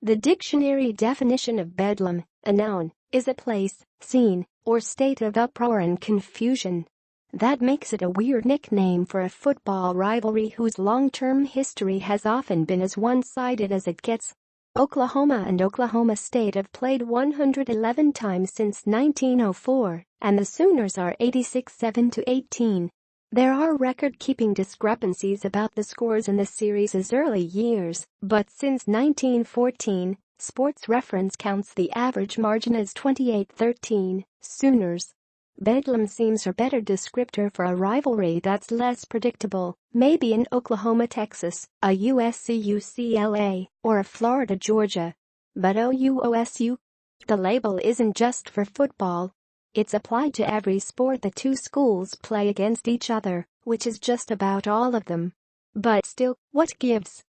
The dictionary definition of bedlam, a noun, is a place, scene, or state of uproar and confusion. That makes it a weird nickname for a football rivalry whose long-term history has often been as one-sided as it gets. Oklahoma and Oklahoma State have played 111 times since 1904, and the Sooners are 86-7-18. There are record-keeping discrepancies about the scores in the series' early years, but since 1914, Sports Reference counts the average margin as 28-13, Sooners. Bedlam seems a better descriptor for a rivalry that's less predictable, maybe in Oklahoma, Texas, a USC-UCLA, or a Florida, Georgia. But OU-OSU? The label isn't just for football. It's applied to every sport the two schools play against each other, which is just about all of them. But still, what gives?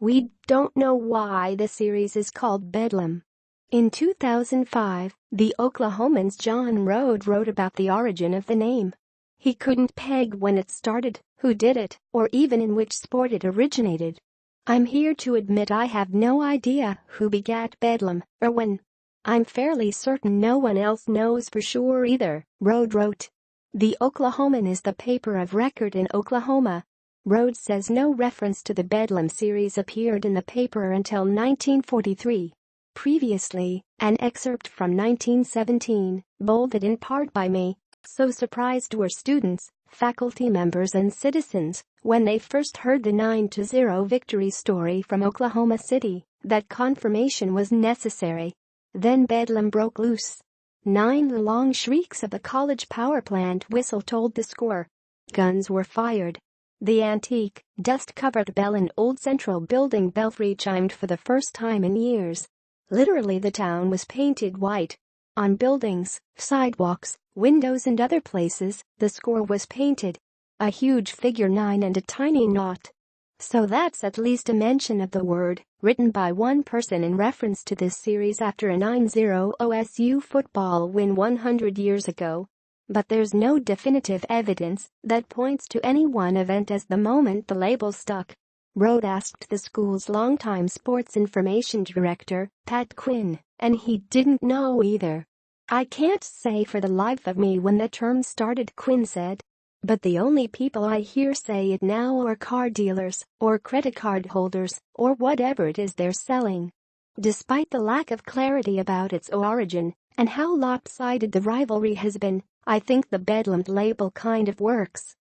We don't know why the series is called Bedlam. In 2005, the Oklahoman's John Rode wrote about the origin of the name. He couldn't peg when it started, who did it, or even in which sport it originated. I'm here to admit I have no idea who begat Bedlam or when. I'm fairly certain no one else knows for sure either, Rode wrote. The Oklahoman is the paper of record in Oklahoma. Rode says no reference to the Bedlam series appeared in the paper until 1943. Previously, an excerpt from 1917, bolded in part by me. So surprised were students, faculty members and citizens when they first heard the 9-0 victory story from Oklahoma City that confirmation was necessary. Then Bedlam broke loose. 9 long shrieks of the college power plant whistle told the score. Guns were fired. The antique, dust-covered bell in Old Central Building belfry chimed for the first time in years. Literally, the town was painted white. On buildings, sidewalks, windows and other places, the score was painted. A huge figure 9 and a tiny naught. So that's at least a mention of the word, written by one person in reference to this series after a 9-0 OSU football win 100 years ago. But there's no definitive evidence that points to any one event as the moment the label stuck. Rode asked the school's longtime sports information director, Pat Quinn, and he didn't know either. I can't say for the life of me when the term started, Quinn said. But the only people I hear say it now are car dealers, or credit card holders, or whatever it is they're selling. Despite the lack of clarity about its origin, and how lopsided the rivalry has been, I think the Bedlam label kind of works.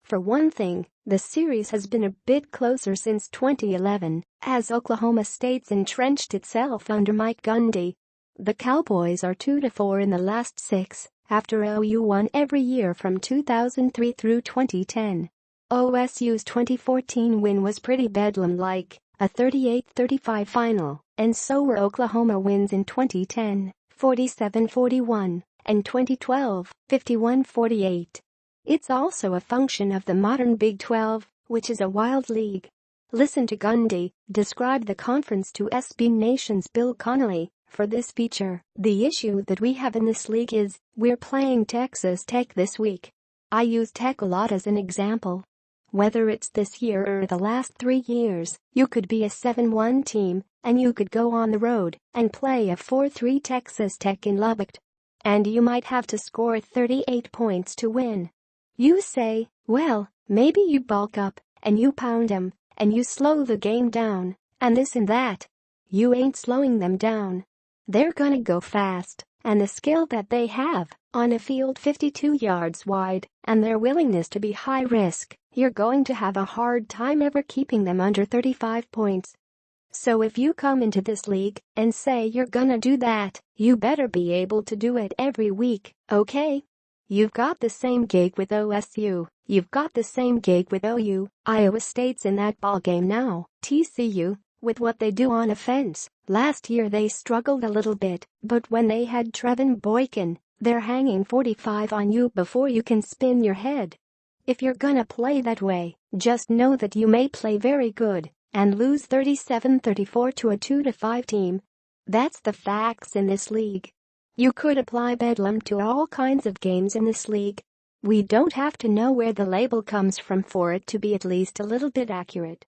For one thing, the series has been a bit closer since 2011, as Oklahoma State's entrenched itself under Mike Gundy. The Cowboys are 2-4 in the last 6, after OU won every year from 2003 through 2010. OSU's 2014 win was pretty Bedlam-like, a 38-35 final, and so were Oklahoma wins in 2010, 47-41, and 2012, 51-48. It's also a function of the modern Big 12, which is a wild league. Listen to Gundy describe the conference to SB Nation's Bill Connolly for this feature. The issue that we have in this league is, we're playing Texas Tech this week. I use Tech a lot as an example. Whether it's this year or the last 3 years, you could be a 7-1 team, and you could go on the road and play a 4-3 Texas Tech in Lubbock. And you might have to score 38 points to win. You say, well, maybe you bulk up, and you pound them, and you slow the game down, and this and that. You ain't slowing them down. They're gonna go fast, and the skill that they have, on a field 52 yards wide, and their willingness to be high risk, you're going to have a hard time ever keeping them under 35 points. So if you come into this league and say you're gonna do that, you better be able to do it every week, okay? You've got the same gig with OSU, you've got the same gig with OU, Iowa State's in that ballgame now, TCU, with what they do on offense. Last year they struggled a little bit, but when they had Trevin Boykin, they're hanging 45 on you before you can spin your head. If you're gonna play that way, just know that you may play very good and lose 37-34 to a 2-5 team. That's the facts in this league. You could apply Bedlam to all kinds of games in this league. We don't have to know where the label comes from for it to be at least a little bit accurate.